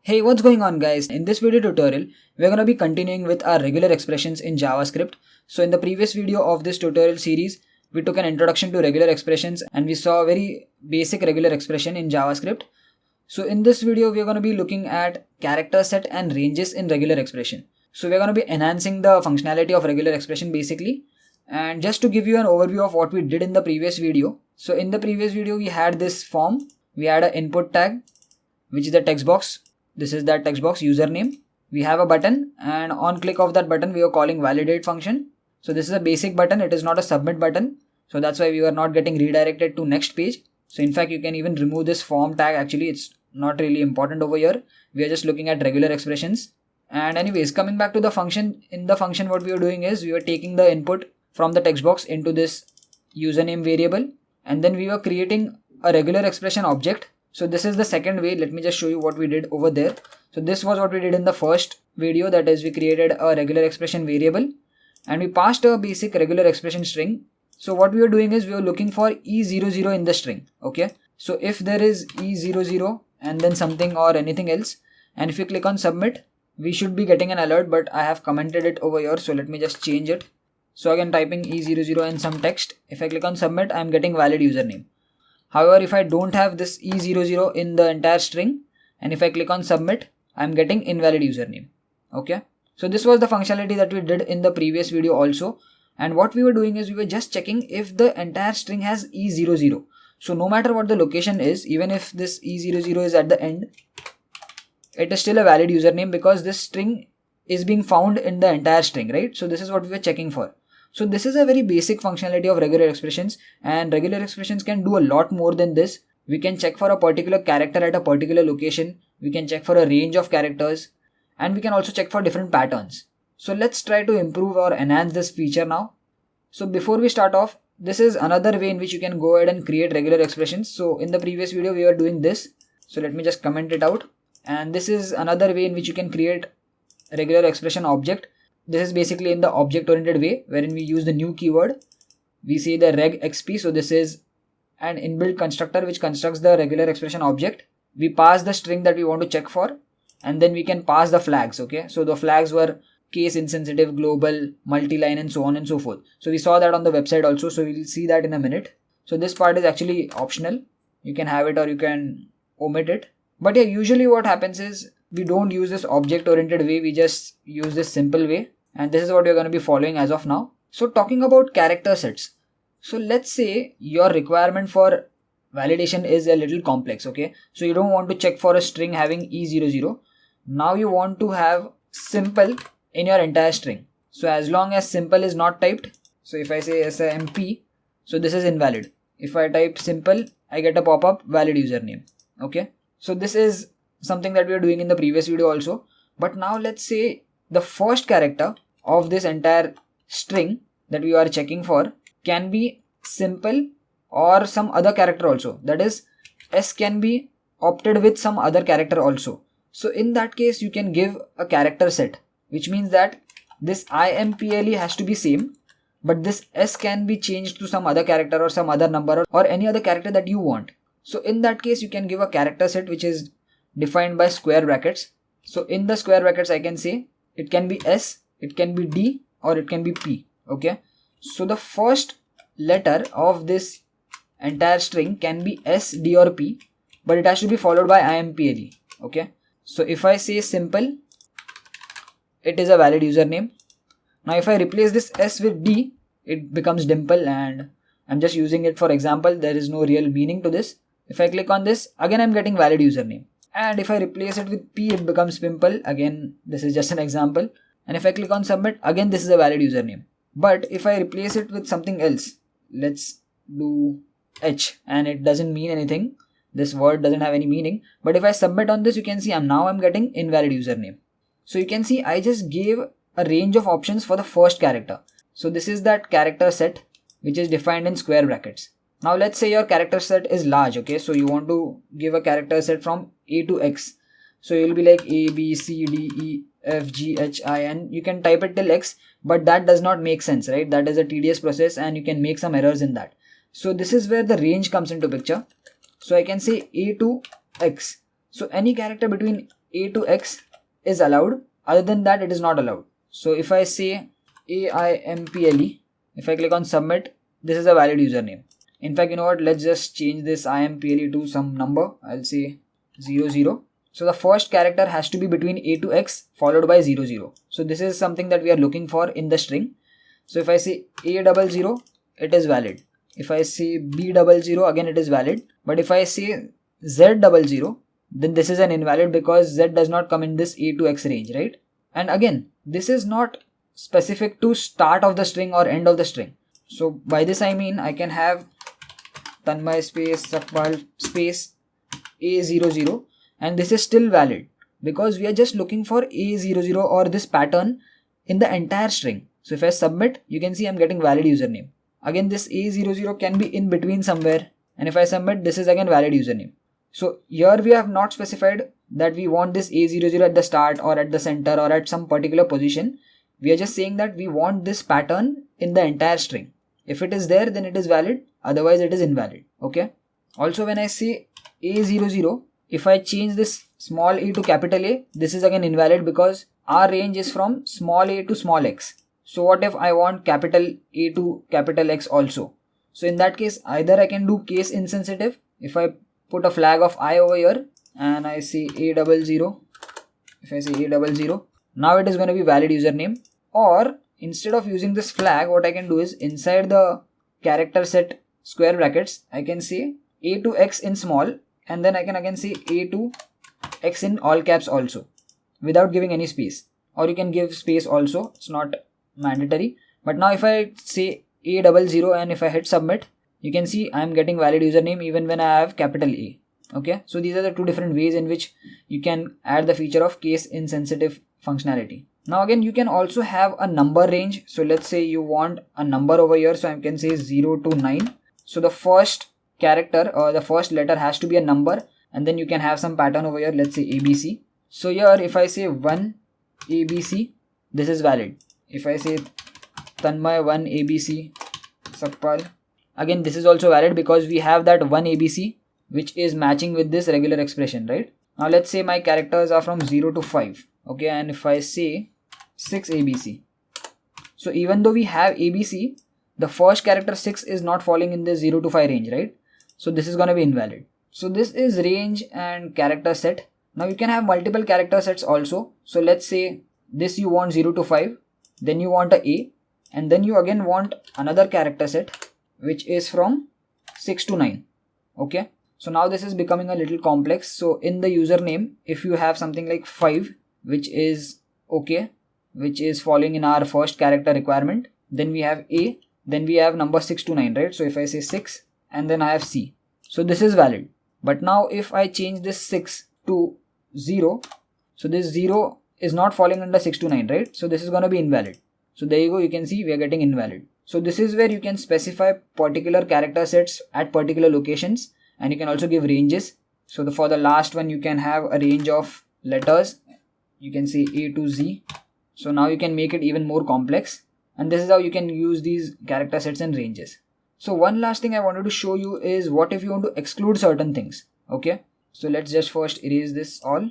Hey, what's going on guys? In this video tutorial, we're going to be continuing with our regular expressions in JavaScript. So in the previous video of this tutorial series, we took an introduction to regular expressions and we saw a very basic regular expression in JavaScript. So in this video, we're going to be looking at character set and ranges in regular expression. So we're going to be enhancing the functionality of regular expression basically. And just to give you an overview of what we did in the previous video. So in the previous video, we had this form. We had an input tag, which is the text box. This is that text box username. We have a button and on click of that button we are calling validate function. So this is a basic button, it is not a submit button. So that's why we were not getting redirected to next page. So in fact you can even remove this form tag, actually it's not really important over here. We are just looking at regular expressions. And anyways, coming back to the function, in the function what we are doing is we were taking the input from the text box into this username variable and then we were creating a regular expression object. So this is the second way. Let me just show you what we did over there. So this was what we did in the first video, that is we created a regular expression variable and we passed a basic regular expression string. So what we were doing is we were looking for E00 in the string. Okay. So if there is E00 and then something or anything else, and if you click on submit, we should be getting an alert, but I have commented it over here. So let me just change it. So again, typing E00 and some text. If I click on submit, I am getting valid username. However, if I don't have this E00 in the entire string and if I click on submit, I'm getting invalid username. Okay. So this was the functionality that we did in the previous video also. And what we were doing is we were just checking if the entire string has E00. So no matter what the location is, even if this E00 is at the end, it is still a valid username because this string is being found in the entire string, right? So this is what we were checking for. So this is a very basic functionality of regular expressions, and regular expressions can do a lot more than this. We can check for a particular character at a particular location. We can check for a range of characters and we can also check for different patterns. So let's try to improve or enhance this feature now. So before we start off, this is another way in which you can go ahead and create regular expressions. So in the previous video, we were doing this. So let me just comment it out. And this is another way in which you can create a regular expression object. This is basically in the object-oriented way, wherein we use the new keyword. We say the reg xp. So this is an inbuilt constructor which constructs the regular expression object. We pass the string that we want to check for, and then we can pass the flags. Okay. So the flags were case insensitive, global, multi-line, and so on and so forth. So we saw that on the website also. So we'll see that in a minute. So this part is actually optional. You can have it or you can omit it. But yeah, usually what happens is we don't use this object-oriented way. We just use this simple way. And this is what we're going to be following as of now. So talking about character sets. So let's say your requirement for validation is a little complex. Okay. So you don't want to check for a string having E00. Now you want to have simple in your entire string. So as long as simple is not typed. So if I say SMP, so this is invalid. If I type simple, I get a pop-up valid username. Okay. So this is something that we are doing in the previous video also. But now let's say the first character of this entire string that we are checking for can be simple or some other character also. That is, S can be opted with some other character also. So in that case, you can give a character set, which means that this IMPLE has to be same, but this S can be changed to some other character or some other number or any other character that you want. So in that case, you can give a character set which is defined by square brackets. So in the square brackets, I can say it can be S, it can be D, or it can be P. Okay. So the first letter of this entire string can be S, D, or P, but it has to be followed by IMPLE. Okay. So if I say simple, it is a valid username. Now if I replace this S with D, it becomes dimple, and I'm just using it for example. There is no real meaning to this. If I click on this, again I'm getting valid username. And if I replace it with P, it becomes pimple. Again, this is just an example. And if I click on submit, again this is a valid username. But if I replace it with something else, let's do H, and it doesn't mean anything. This word doesn't have any meaning. But if I submit on this, you can see I'm getting invalid username. So you can see I just gave a range of options for the first character. So this is that character set which is defined in square brackets. Now let's say your character set is large. Okay, so you want to give a character set from A to X. So you'll be like A, B, C, D, E, F, G, H, I, N. You can type it till X, but that does not make sense, right? That is a tedious process and you can make some errors in that. So this is where the range comes into picture. So I can say A to X. So any character between A to X is allowed, other than that it is not allowed. So if I say AIMPLE, if I click on submit, this is a valid username. In fact, you know what, let's just change this IMPLE to some number. I'll say 00. So the first character has to be between A to X followed by 00. So this is something that we are looking for in the string. So if I say A00, it is valid. If I say B00, again it is valid. But if I say Z00, then this is an invalid because Z does not come in this A to X range, right? And again, this is not specific to start of the string or end of the string. So by this I mean I can have Tanmay space Sakpal space A00, and this is still valid because we are just looking for A00 or this pattern in the entire string. So if I submit, you can see I'm getting valid username. Again, this A00 can be in between somewhere, and if I submit, this is again valid username. So here we have not specified that we want this A00 at the start or at the center or at some particular position. We are just saying that we want this pattern in the entire string. If it is there, then it is valid, otherwise it is invalid. Okay. Also, when I say A00, if I change this small a to capital A, this is again invalid because our range is from small a to small x. So what if I want capital A to capital X also? So in that case, either I can do case insensitive. If I put a flag of I over here and I say A00, if I say A00, now it is going to be valid username. Or instead of using this flag, what I can do is inside the character set square brackets, I can say A to X in small, and then I can again say A to X in all caps also without giving any space. Or you can give space also, it's not mandatory. But now if I say A00 and if I hit submit, you can see I am getting valid username even when I have capital A. Okay, so these are the two different ways in which you can add the feature of case insensitive functionality. Now again, you can also have a number range. So let's say you want a number over here, so I can say 0 to 9. So the first character or the first letter has to be a number, and then you can have some pattern over here, let's say ABC. So here if I say 1 ABC, this is valid. If I say Tanmay 1 ABC Sakpal, again this is also valid because we have that 1 ABC which is matching with this regular expression, right? Now let's say my characters are from 0 to 5. Okay, and if I say 6 ABC, so even though we have ABC, the first character 6 is not falling in the 0 to 5 range, right? So this is going to be invalid. So this is range and character set. Now you can have multiple character sets also. So let's say this you want 0 to 5, then you want a, and then you again want another character set which is from 6 to 9. Okay, so now this is becoming a little complex. So in the username, if you have something like 5 which is okay, which is falling in our first character requirement, then we have a, then we have number 6 to 9, right? So if I say 6 and then I have C, so this is valid. But now if I change this 6 to 0, so this 0 is not falling under 6 to 9, right? So this is going to be invalid. So there you go, you can see we are getting invalid. So this is where you can specify particular character sets at particular locations, and you can also give ranges. So for the last one, you can have a range of letters. You can say A to Z. So now you can make it even more complex, and this is how you can use these character sets and ranges. So one last thing I wanted to show you is what if you want to exclude certain things. Okay, so let's just first erase this all,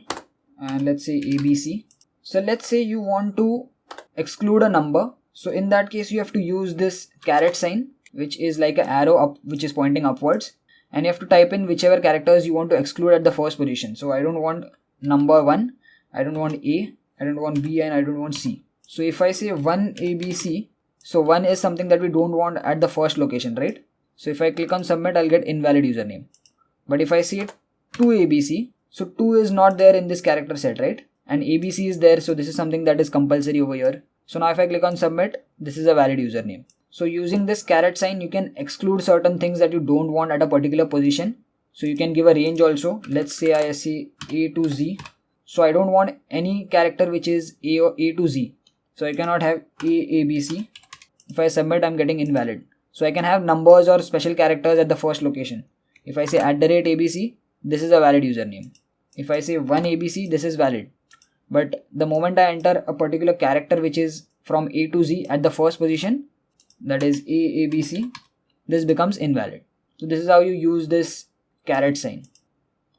and let's say ABC. So let's say you want to exclude a number. So in that case, you have to use this caret sign, which is like an arrow up, which is pointing upwards, and you have to type in whichever characters you want to exclude at the first position. So I don't want number 1, I don't want A, I don't want B, and I don't want C. So if I say 1 ABC, so 1 is something that we don't want at the first location, right? So if I click on submit, I'll get invalid username. But if I say 2 ABC, so 2 is not there in this character set, right? And ABC is there, so this is something that is compulsory over here. So now if I click on submit, this is a valid username. So using this caret sign, you can exclude certain things that you don't want at a particular position. So you can give a range also. Let's say I say A to Z. So I don't want any character which is A or A to Z. So I cannot have ABC. If I submit, I'm getting invalid. So I can have numbers or special characters at the first location. If I say @ABC, this is a valid username. If I say 1ABC, this is valid. But the moment I enter a particular character which is from A to Z at the first position, that is AABC, this becomes invalid. So this is how you use this caret sign.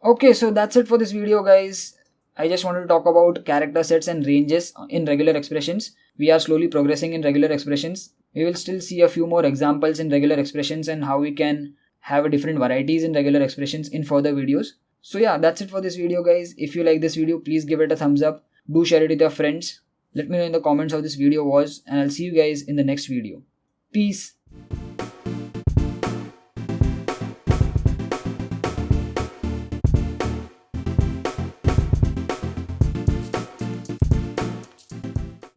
Okay, so that's it for this video, guys. I just wanted to talk about character sets and ranges in regular expressions. We are slowly progressing in regular expressions. We will still see a few more examples in regular expressions and how we can have different varieties in regular expressions in further videos. So yeah, that's it for this video, guys. If you like this video, please give it a thumbs up. Do share it with your friends. Let me know in the comments how this video was, and I'll see you guys in the next video. Peace.